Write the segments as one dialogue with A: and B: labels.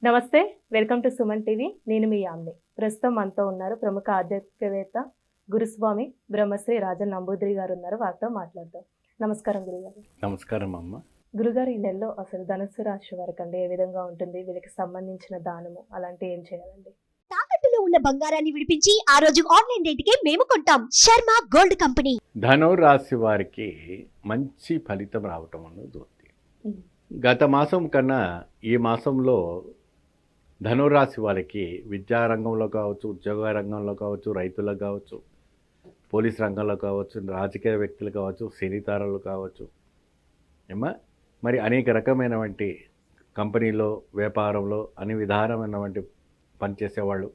A: నమస్తే. Welcome to Suman TV. నేను మీ యామ్ని. ప్రస్తుతం మనతో ఉన్నారు ప్రముఖ ఆధ్యాత్మికవేత్త గురుస్వామి బ్రహ్మశ్రీ రాజన్ నంబూద్రి గారు ఉన్నారు. వారితో మాట్లాడదాం. నమస్కారం గురుగారు.
B: నమస్కారం అమ్మ.
A: గురుగారు, ఈ నెలలో అసలు ధనుస్సు రాశి వారికి ఏ విధంగా ఉంటుంది? వీళ్ళకి సంబంధించిన దానము అలాంటివి ఏం చేయాలండి?
C: తాకట్టులో ఉన్న బంగారాన్ని విడిపించి ఆ రోజు ఆన్లైన్ రేటుకే మేము కొంటాం. Sharma gold company.
B: ధను రాశి వారికి మంచి ఫలితం రావటం అనేది ఉంది. గత మాసం కన్నా ఈ మాసంలో ధనురాశి వారికి విద్యారంగంలో కావచ్చు, ఉద్యోగ రంగంలో కావచ్చు, రైతులకు కావచ్చు, పోలీస్ రంగంలో కావచ్చు, రాజకీయ వ్యక్తులు కావచ్చు, సినీతారులు కావచ్చు, ఏమా మరి అనేక రకమైనటువంటి కంపెనీలో, వ్యాపారంలో అన్ని విధానమైనటువంటి పనిచేసేవాళ్ళు,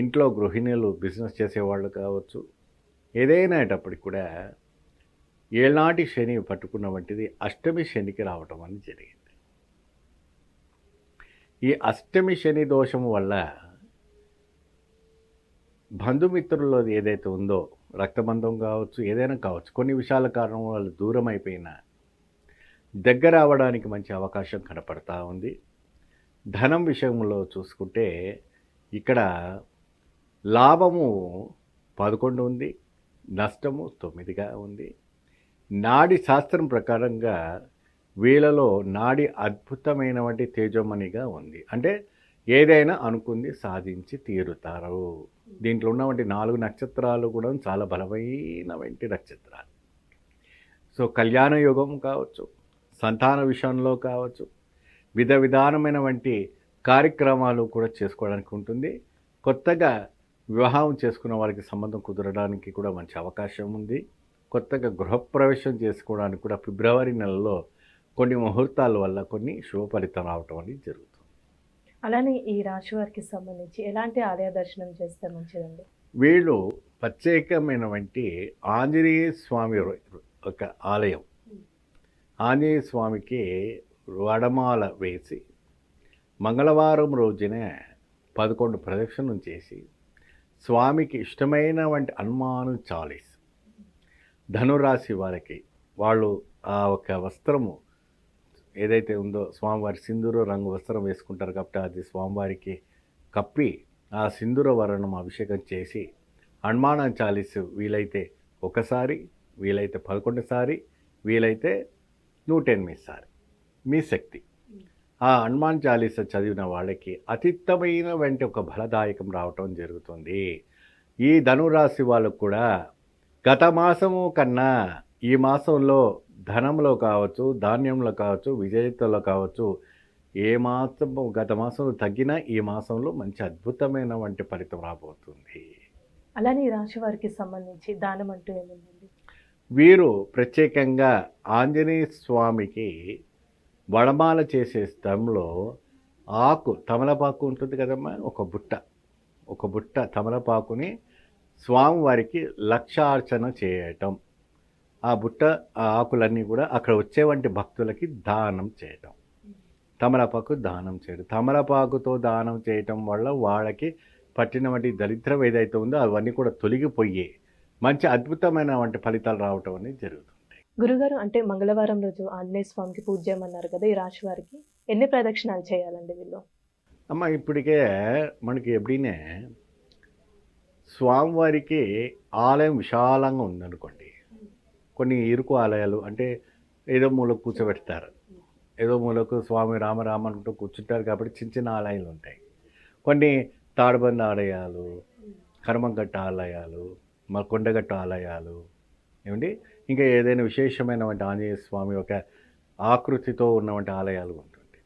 B: ఇంట్లో గృహిణులు, బిజినెస్ చేసేవాళ్ళు కావచ్చు, ఏదైనాటప్పటికి కూడా ఏళ్ళనాటి శని పట్టుకున్న వంటిది అష్టమి శనికి రావటం అనేది జరిగింది. ఈ అష్టమి శని దోషం వల్ల బంధుమిత్రుల్లో ఏదైతే ఉందో, రక్తబంధం కావచ్చు, ఏదైనా కావచ్చు, కొన్ని విషయాల కారణం వాళ్ళు దూరం అయిపోయినా దగ్గర అవ్వడానికి మంచి అవకాశం కనపడతా ఉంది. ధనం విషయంలో చూసుకుంటే ఇక్కడ లాభము 11 ఉంది, నష్టము 9గా ఉంది. నాడి శాస్త్రం ప్రకారంగా వీళ్ళలో నాడి అద్భుతమైనటువంటి తేజోమణిగా ఉంది. అంటే ఏదైనా అనుకుంది సాధించి తీరుతారు. దీంట్లో ఉన్నటువంటి 4 నక్షత్రాలు కూడా చాలా బలమైనటువంటి నక్షత్రాలు. సో కళ్యాణ యోగం కావచ్చు, సంతాన విషయంలో కావచ్చు, విధానమైనటువంటి కార్యక్రమాలు కూడా చేసుకోవడానికి ఉంటుంది. కొత్తగా వివాహం చేసుకున్న వాళ్ళకి సంబంధం కుదరడానికి కూడా మంచి అవకాశం ఉంది. కొత్తగా గృహప్రవేశం చేసుకోవడానికి కూడా ఫిబ్రవరి నెలలో కొన్ని ముహూర్తాల వల్ల కొన్ని శుభ ఫలితం రావటం అనేది జరుగుతుంది.
A: అలానే ఈ రాశి వారికి సంబంధించి ఎలాంటి ఆలయ దర్శనం చేస్తే మంచిదండి?
B: వీళ్ళు ప్రత్యేకమైనటువంటి ఆంజనేయ స్వామి ఒక ఆలయం, ఆంజనేయ స్వామికి వడమాల వేసి మంగళవారం రోజునే 11 ప్రదక్షిణం చేసి స్వామికి ఇష్టమైనటువంటి హనుమాన్ చాలీస్, ధనురాశి వారికి వాళ్ళు ఆ ఒక వస్త్రము ఏదైతే ఉందో, స్వామివారి సింధూర రంగు వస్త్రం వేసుకుంటారు కాబట్టి అది స్వామివారికి కప్పి ఆ సింధూర వర్ణం అభిషేకం చేసి హనుమాన్ చాలీస్ వీలైతే ఒకసారి, వీలైతే 11 సారి, వీలైతే 108 సారి మీ శక్తి ఆ హనుమాన్ చాలీస చదివిన వాళ్ళకి అతీతమైన వెంట ఒక ఫలదాయకం రావటం జరుగుతుంది. ఈ ధనురాశి వాళ్ళకు కూడా గత మాసము కన్నా ఈ మాసంలో ధనంలో కావచ్చు, ధాన్యంలో కావచ్చు, విజేతలో కావచ్చు, ఏ మాసం గత మాసంలో తగ్గినా ఈ మాసంలో మంచి అద్భుతమైన వంటి ఫలితం రాబోతుంది.
A: అలానే ఈ రాశి వారికి సంబంధించి దానం అంటూ ఏముందండి?
B: వీరు ప్రత్యేకంగా ఆంజనేయ స్వామికి వడమాల చేసే స్థలంలో ఆకు, తమలపాకు ఉంటుంది కదమ్మా, ఒక బుట్ట తమలపాకుని స్వామివారికి లక్షార్చన చేయటం, ఆ బుట్ట ఆ ఆకులన్నీ కూడా అక్కడ వచ్చేవంటి భక్తులకి దానం చేయటం, తమలపాకు దానం చేయడం. తమలపాకుతో దానం చేయటం వల్ల వాళ్ళకి పట్టినటువంటి దరిద్రం ఏదైతే ఉందో అవన్నీ కూడా తొలగిపోయి మంచి అద్భుతమైన వంటి ఫలితాలు రావటం అనేది జరుగుతుంది.
A: గురుగారు, అంటే మంగళవారం రోజు ఆంజనేయ స్వామికి పూజ చేయమన్నారు కదా, ఈ రాశి వారికి ఎన్ని ప్రదక్షిణాలు చేయాలండి వీళ్ళు?
B: అమ్మ, ఇప్పటికే మనకి ఎప్పుడైనా స్వామివారికి ఆలయం విశాలంగా ఉందనుకోండి, కొన్ని ఇరుకు ఆలయాలు అంటే ఏదో మూలకు కూర్చోబెడతారు, ఏదో మూలకు స్వామి రామరామ అనుకుంటూ కూర్చుంటారు కాబట్టి చిన్న చిన్న ఆలయాలు ఉంటాయి. కొన్ని తాడుబంద ఆలయాలు, కర్మగట్ట ఆలయాలు, మా కొండగట్ట ఆలయాలు ఏమండి, ఇంకా ఏదైనా విశేషమైనటువంటి ఆంజనేయ స్వామి ఒక ఆకృతితో ఉన్నటువంటి ఆలయాలు ఉంటుంది.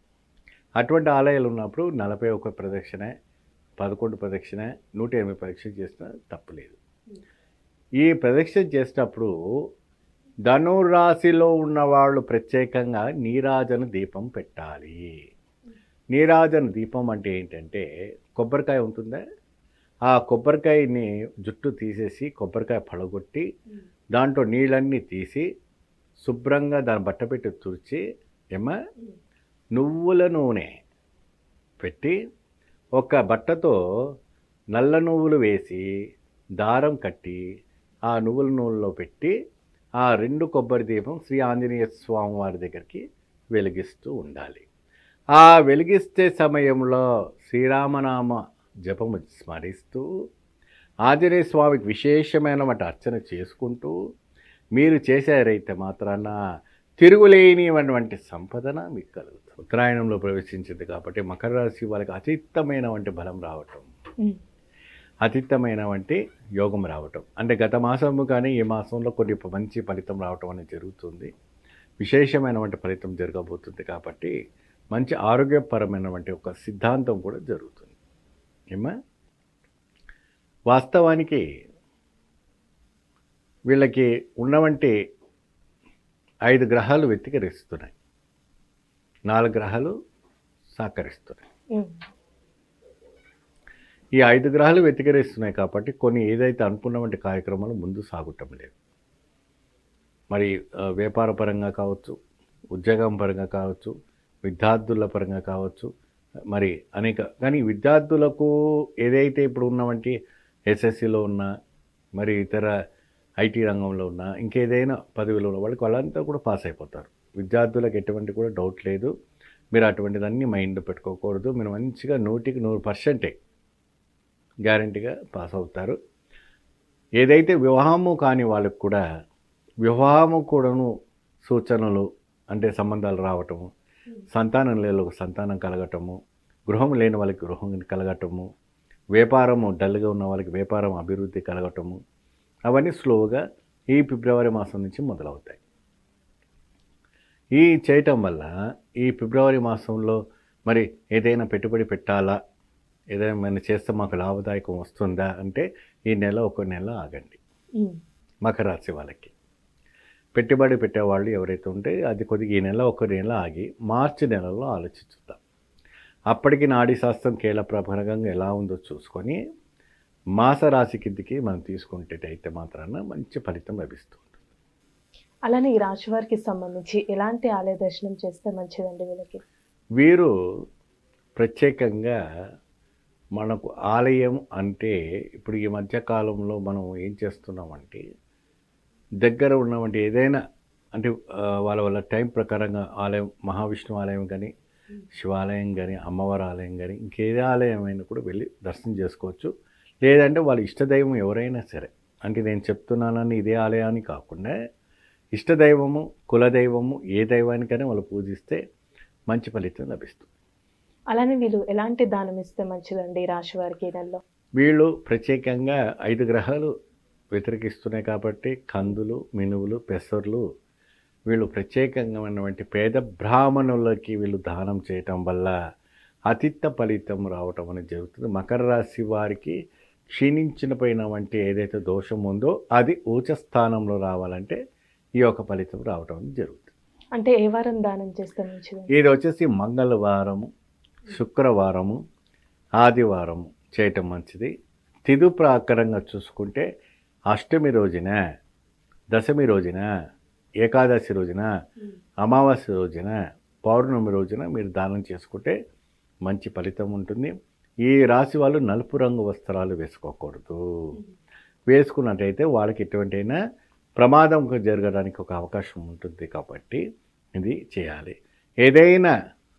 B: అటువంటి ఆలయాలు ఉన్నప్పుడు 41 ప్రదక్షిణ, 11 ప్రదక్షిణ, 108 ప్రదక్షిణ చేసినా తప్పులేదు. ఈ ప్రదక్షిణ చేసేటప్పుడు ధనురాశిలో ఉన్నవాళ్ళు ప్రత్యేకంగా నీరాజన దీపం పెట్టాలి. నీరాజన దీపం అంటే ఏంటంటే, కొబ్బరికాయ ఉంటుందా, ఆ కొబ్బరికాయని జుట్టు తీసేసి కొబ్బరికాయ పడగొట్టి దాంట్లో నీళ్ళన్నీ తీసి శుభ్రంగా దాని బట్ట పెట్టి తుడిచి నువ్వుల నూనె పెట్టి ఒక బట్టతో నల్ల నువ్వులు వేసి దారం కట్టి ఆ నువ్వుల నూనెలో పెట్టి ఆ 2 కొబ్బరి దీపం శ్రీ ఆంజనేయ స్వామి వారి దగ్గరికి వెలిగిస్తూ ఉండాలి. ఆ వెలిగిస్తే సమయంలో శ్రీరామనామ జపము స్మరిస్తూ ఆంజనేయ స్వామికి విశేషమైనటువంటి అర్చన చేసుకుంటూ మీరు చేశారైతే మాత్రాన తిరుగులేనివంటి సంపదన మీకు కలుగుతుంది. ఉత్తరాయణంలో ప్రవేశించింది కాబట్టి మకర రాశి వాళ్ళకి అతీతమైనటువంటి బలం రావటం, అతీతమైనటువంటి యోగం రావటం, అంటే గత మాసము కానీ ఈ మాసంలో కొన్ని మంచి ఫలితం రావటం అనేది జరుగుతుంది. విశేషమైనటువంటి ఫలితం జరగబోతుంది కాబట్టి మంచి ఆరోగ్యపరమైనటువంటి ఒక సిద్ధాంతం కూడా జరుగుతుంది. ఏమా వాస్తవానికి వీళ్ళకి ఉన్నవంటి 5 గ్రహాలు వ్యతికరిస్తున్నాయి, 4 గ్రహాలు సహకరిస్తున్నాయి. ఈ 5 గ్రహాలు వ్యతికరిస్తున్నాయి కాబట్టి కొన్ని ఏదైతే అనుకున్నటువంటి కార్యక్రమాలు ముందు సాగటం లేదు. మరి వ్యాపార పరంగా కావచ్చు, ఉద్యోగం పరంగా కావచ్చు, విద్యార్థుల పరంగా కావచ్చు, మరి అనేక కానీ విద్యార్థులకు ఏదైతే ఇప్పుడు ఉన్నవంటి ఎస్ఎస్సిలో ఉన్న మరి ఇతర ఐటీ రంగంలో ఉన్న ఇంకేదైనా పదవిలో ఉన్న వాళ్ళంతా కూడా పాస్ అయిపోతారు. విద్యార్థులకు ఎటువంటి కూడా డౌట్ లేదు. మీరు అటువంటిదన్నీ మైండ్ పెట్టుకోకూడదు. మీరు మంచిగా 100% గ్యారంటీగా పాస్ అవుతారు. ఏదైతే వివాహము కాని వాళ్ళకు కూడా వివాహము కూడాను సూచనలు అంటే సంబంధాలు రావటము, సంతానం లేని వాళ్ళకి సంతానం కలగటము, గృహం లేని వాళ్ళకి గృహం కలగటము, వ్యాపారము డల్గా ఉన్న వాళ్ళకి వ్యాపారం అభివృద్ధి కలగటము, అవన్నీ స్లోగా ఈ ఫిబ్రవరి మాసం నుంచి మొదలవుతాయి. ఈ చేయటం వల్ల ఈ ఫిబ్రవరి మాసంలో మరి ఏదైనా పెట్టుబడి పెట్టాలా, ఏదైనా చేస్తే మాకు లాభదాయకం వస్తుందా అంటే ఈ నెల ఒక నెల ఆగండి. మకర రాశి వాళ్ళకి పెట్టుబడి పెట్టేవాళ్ళు ఎవరైతే ఉంటే అది కొద్దిగా ఈ నెల ఒక నెల ఆగి మార్చి నెలలో ఆలోచించుతాం. అప్పటికి నాడీ శాస్త్రం కేల ప్రకారంగా ఎలా ఉందో చూసుకొని మాస రాశి కిందికి మనం తీసుకుంటేటైతే మాత్రాన మంచి ఫలితం లభిస్తుంది.
A: అలానే ఈ రాశి వారికి సంబంధించి ఎలాంటి ఆలయ దర్శనం చేస్తే మంచిదండి వీళ్ళకి?
B: వీరు ప్రత్యేకంగా మనకు ఆలయం అంటే ఇప్పుడు ఈ మధ్యకాలంలో మనం ఏం చేస్తున్నామంటే దగ్గర ఉన్నవంటి ఏదైనా అంటే వాళ్ళ టైం ప్రకారంగా ఆలయం, మహావిష్ణువు ఆలయం కానీ, శివాలయం కానీ, అమ్మవారి ఆలయం కానీ, ఇంకేదే ఆలయం అయినా కూడా వెళ్ళి దర్శనం చేసుకోవచ్చు. లేదంటే వాళ్ళ ఇష్టదైవం ఎవరైనా సరే, అంటే నేను చెప్తున్నానని ఇదే ఆలయాన్ని కాకుండా ఇష్టదైవము, కులదైవము ఏ దైవానికైనా వాళ్ళు పూజిస్తే మంచి ఫలితం లభిస్తుంది.
A: అలానే వీళ్ళు ఎలాంటి దానం ఇస్తే మంచిదండి ఈ రాశి వారికి ఈ నెలలో?
B: వీళ్ళు ప్రత్యేకంగా 5 గ్రహాలు వ్యతిరేకిస్తున్నాయి కాబట్టి కందులు, మినువులు, పెసర్లు వీళ్ళు ప్రత్యేకంగా ఉన్నటువంటి పేద బ్రాహ్మణులకి వీళ్ళు దానం చేయటం వల్ల అతిత్త ఫలితం రావటం అనేది జరుగుతుంది. మకర రాశి వారికి క్షీణించిన పైన వంటి ఏదైతే దోషం ఉందో అది ఊచ స్థానంలో రావాలంటే ఈ యొక్క ఫలితం రావటం అనేది జరుగుతుంది.
A: అంటే ఏ వారం దానం చేస్తే మంచిది?
B: ఇది వచ్చేసి మంగళవారము, శుక్రవారము, ఆదివారము చేయటం మంచిది. తిథి ప్రకారంగా చూసుకుంటే అష్టమి రోజున, దశమి రోజున, ఏకాదశి రోజున, అమావాస్య రోజున, పౌర్ణమి రోజున మీరు దానం చేసుకుంటే మంచి ఫలితం ఉంటుంది. ఈ రాశి వాళ్ళు నలుపు రంగు వస్త్రాలు వేసుకోకూడదు. వేసుకున్నట్టయితే వాళ్ళకి ఎటువంటైనా ప్రమాదం జరగడానికి ఒక అవకాశం ఉంటుంది కాబట్టి ఇది చేయాలి. ఏదైనా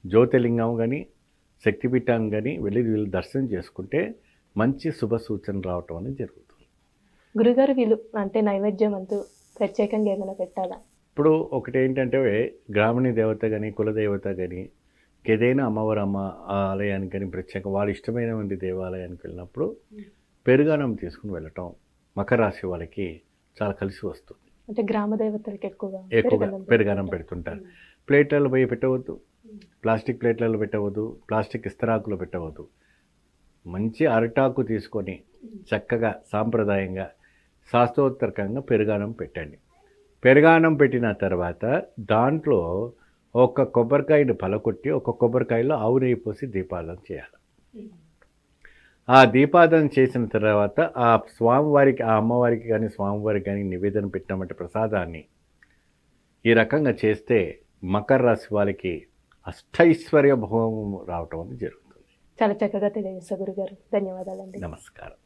B: జ్యోతిర్లింగం కానీ, శక్తిపీఠం కానీ వెళ్ళి వీళ్ళు దర్శనం చేసుకుంటే మంచి శుభ సూచన రావటం అనేది జరుగుతుంది.
A: గురుగారు వీళ్ళు అంటే నైవేద్యం అంటూ ప్రత్యేకంగా ఏమైనా పెట్టాలా?
B: ఇప్పుడు ఒకటి ఏంటంటే గ్రామీణ దేవత కానీ, కులదేవత కానీ, ఏదైనా అమ్మవారు అమ్మ ఆలయానికి కానీ ప్రత్యేక వాళ్ళ ఇష్టమైనటువంటి దేవాలయానికి వెళ్ళినప్పుడు పెరుగన్నం తీసుకుని వెళ్ళటం మకర రాశి వాళ్ళకి చాలా కలిసి వస్తుంది.
A: అంటే గ్రామ దేవతలకి ఎక్కువగా
B: పెరుగన్నం పెడుతుంటారు. ప్లేట్లలో పోయి పెట్టవద్దు, ప్లాస్టిక్ ప్లేట్లలో పెట్టవద్దు, ప్లాస్టిక్ ఇస్తరాకులో పెట్టవద్దు. మంచి అరటాకు తీసుకొని చక్కగా సాంప్రదాయంగా శాస్త్రోత్తరకంగా పెరుగన్నం పెట్టండి. పెరుగన్నం పెట్టిన తర్వాత దాంట్లో ఒక కొబ్బరికాయని పలకొట్టి ఒక కొబ్బరికాయలో ఆవు నెయ్యి పోసి దీపాలను చేయాలి. ఆ దీపాదన చేసిన తర్వాత ఆ స్వామివారికి, ఆ అమ్మవారికి కానీ స్వామివారికి కానీ నివేదన పెట్టినటువంటి ప్రసాదాన్ని ఈ రకంగా చేస్తే మకర రాశి వాళ్ళకి అష్టైశ్వర్య భోగం రావటం అనేది జరుగుతుంది.
A: చాలా చక్కగా తెలియజేస్తారు గురుగారు. ధన్యవాదాలండి.
B: నమస్కారం.